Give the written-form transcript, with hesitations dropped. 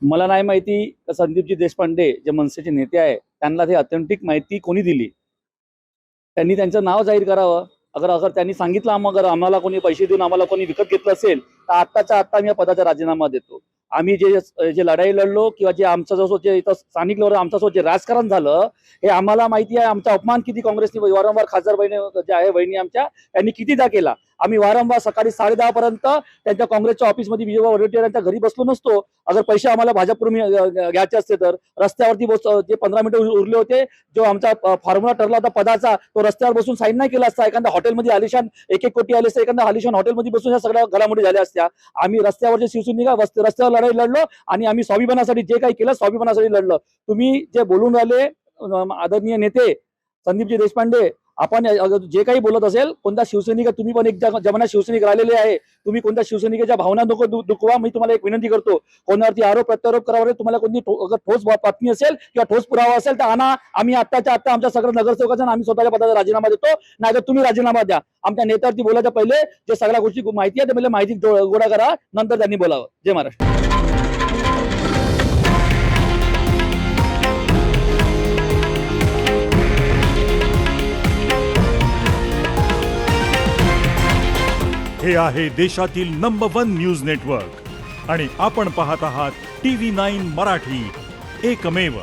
मला नाही माहिती का संदीपजी देशपांडे जे मनसेचे नेते आहे त्यांना ते ऑथेंटिक माहिती कोणी दिली. त्यांनी त्यांचं नाव जाहीर करावं. अगर अगर त्यांनी सांगितलं अगर आम्हाला कोणी पैसे देऊन आम्हाला कोणी विकत घेतलं असेल तर आत्ताच्या आत्ता मी या पदाचा राजीनामा देतो. आम्ही जे जे लढाई लढलो किंवा जे आमचं जो जे इथं स्थानिक लेवलवर आमचं जे राजकारण झालं हे आम्हाला माहिती आहे. आमचा अपमान किती काँग्रेसने वारंवार खासदार बहिणी जे आहे बहिणी आमच्या त्यांनी कितीदा केला. आम्ही वारंवार सकाळी 10:30 पर्यंत त्यांच्या काँग्रेसच्या ऑफिसमध्ये विजय वडेट्टीवार यांच्या घरी बसलो नसतो. अगर पैसे आम्हाला भाजपकडून घ्यायचे असते तर रस्त्यावरती जे 15 मिनिटं उरले होते जो आमचा फॉर्म्युला ठरला होता पदाचा तो रस्त्यावर बसून साईन नाही केला असता. एखाद्या हॉटेलमध्ये आलिशान 1-1 कोटी आले असते, एखाद्या आलिशान हॉटेलमध्ये बसून या सगळ्या घडामोडी झाल्या असत्या. आम्ही रस्त्यावरचे शिवसैनिक रस्त्यावर लढाई लढलो आणि आम्ही स्वाभिमानासाठी जे काही केलं स्वाभिमानासाठी लढलो. तुम्ही जे बोलून राहिले आदरणीय नेते संदीपजी देशपांडे आपण जे काही बोलत असेल कोणता शिवसैनिक तुम्ही पण एक जमान्यात शिवसैनिक राहिलेले आहे. तुम्ही कोणत्या शिवसैनिकाच्या भावना नको दुखवा. मी तुम्हाला एक विनंती करतो कोणावरती आरोप प्रत्यारोप करावा तुम्हाला कोणती ठोस बातमी असेल किंवा ठोस पुरावा असेल तर आणा. आम्ही आत्ताच्या आत्ता आमच्या सगळ्या नगरसेवकांना आम्ही स्वतःच्या पदाचा राजीनामा देतो. नाहीतर तुम्ही राजीनामा द्या. आमच्या नेत्यावरती बोलायच्या पहिले जे सगळ्या गोष्टी माहिती आहे ते माहिती गोळा करा नंतर त्यांनी बोलावं. जय महाराष्ट्र. हे आहे देशातील नंबर 1 न्यूज नेटवर्क आणि आपण पाहत आहात TV9 मराठी, एकमेव.